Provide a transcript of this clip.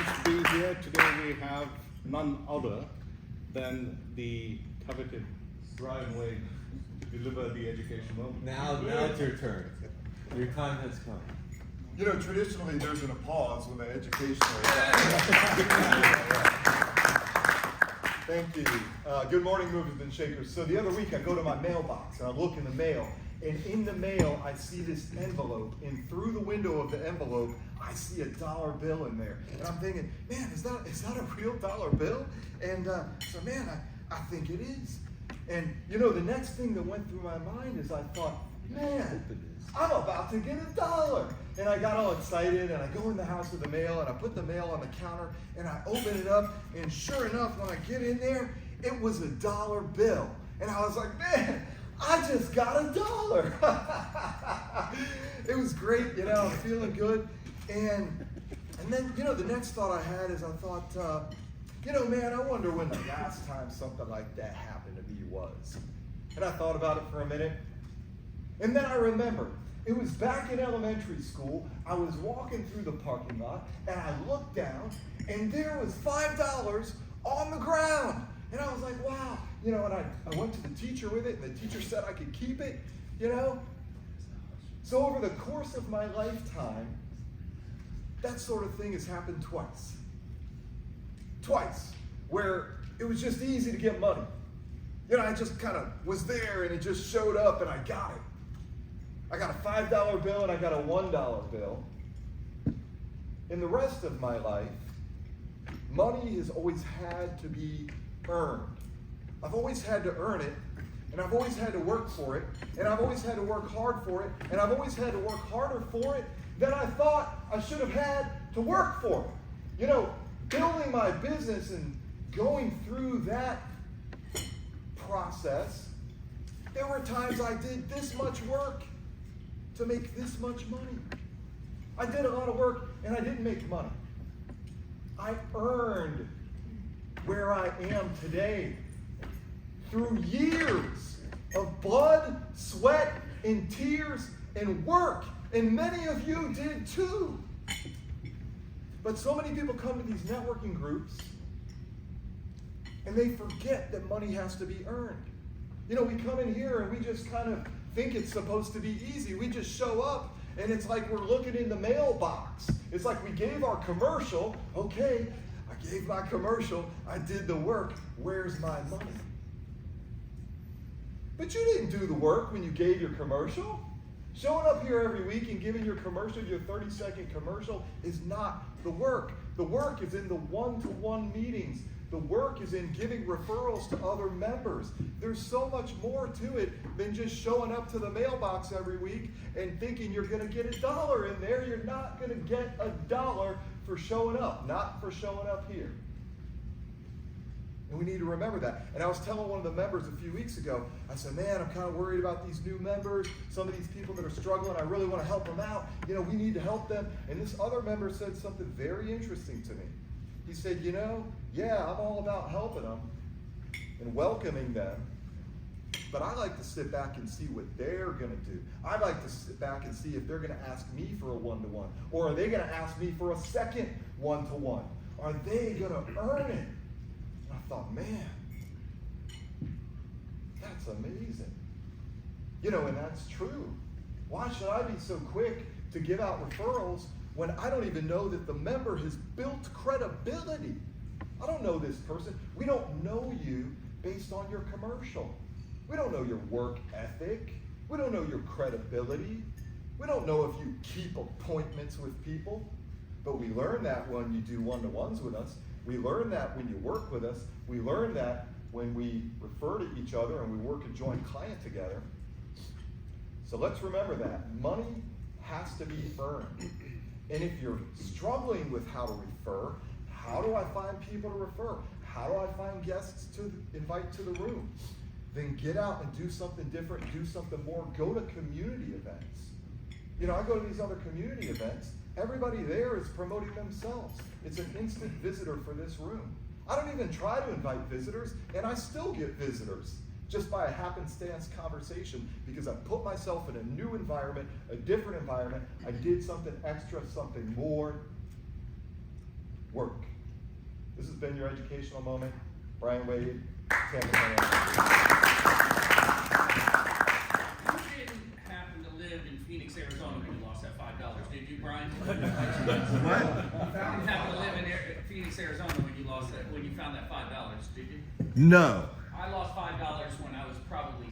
to be here. Today we have none other than the coveted Brian Wade to deliver the education moment. Now it's your turn. Your time has come. You know, traditionally there's an applause when the educational. Thank you. Good morning, movers and shakers. So the other week I go to my mailbox and I look in the mail, and in the mail I see this envelope, and through the window of the envelope I see a dollar bill in there, and I'm thinking, man, is that a real dollar bill? And so man, I think it is. And you know, the next thing that went through my mind is I thought, man, I'm about to get $1. And I got all excited, and I go in the house with the mail, and I put the mail on the counter, and I open it up, and sure enough, when I get in there, it was a dollar bill. And I was like, man, I just got $1. It was great, you know, I'm feeling good. And then, you know, the next thought I had is I thought, you know, man, I wonder when the last time something like that happened to me was. And I thought about it for a minute. And then I remembered, it was back in elementary school. I was walking through the parking lot, and I looked down, and there was $5 on the ground. And I was like, wow. You know, and I went to the teacher with it, and the teacher said I could keep it, you know. So over the course of my lifetime, that sort of thing has happened twice. Twice, where it was just easy to get money. You know, I just kind of was there, and it just showed up, and I got it. I got a $5 bill and I got a $1 bill. In the rest of my life, money has always had to be earned. I've always had to earn it, and I've always had to work for it, and I've always had to work hard for it, and I've always had to work harder for it than I thought I should have had to work for it. You know, building my business and going through that process, there were times I did this much work to make this much money. I did a lot of work and I didn't make money. I earned where I am today through years of blood, sweat, and tears and work. And many of you did too. But so many people come to these networking groups and they forget that money has to be earned. You know, we come in here and we just kind of think it's supposed to be easy. We just show up and it's like we're looking in the mailbox. It's like we gave our commercial. Okay, I gave my commercial. I did the work. Where's my money? But you didn't do the work when you gave your commercial. Showing up here every week and giving your commercial, your 30-second commercial, is not the work. The work is in the one-to-one meetings. The work is in giving referrals to other members. There's so much more to it than just showing up to the mailbox every week and thinking you're going to get $1 in there. You're not going to get $1 for showing up, not for showing up here. And we need to remember that. And I was telling one of the members a few weeks ago, I said, man, I'm kind of worried about these new members, some of these people that are struggling. I really want to help them out. You know, we need to help them. And this other member said something very interesting to me. He said, you know, yeah, I'm all about helping them and welcoming them, but I like to sit back and see what they're going to do. I like to sit back and see if they're going to ask me for a one-to-one, or are they going to ask me for a second one-to-one? Are they going to earn it? And I thought, man, that's amazing. You know, and that's true. Why should I be so quick to give out referrals when I don't even know that the member has built credibility? I don't know this person. We don't know you based on your commercial. We don't know your work ethic. We don't know your credibility. We don't know if you keep appointments with people. But we learn that when you do one-to-ones with us. We learn that when you work with us. We learn that when we refer to each other and we work a joint client together. So let's remember that. Money has to be earned. And if you're struggling with how to refer, how do I find people to refer? How do I find guests to invite to the room? Then get out and do something different, do something more. Go to community events. You know, I go to these other community events. Everybody there is promoting themselves. It's an instant visitor for this room. I don't even try to invite visitors, and I still get visitors just by a happenstance conversation because I put myself in a new environment, a different environment. I did something extra, something more. work. This has been your educational moment. Brian Wade, Tampa Bay. You didn't happen to live in Phoenix, Arizona when you lost that $5, did you, Brian? What? You didn't happen to live in Phoenix, Arizona when you lost that, when you found that $5, did you? No. I lost $5 when I was probably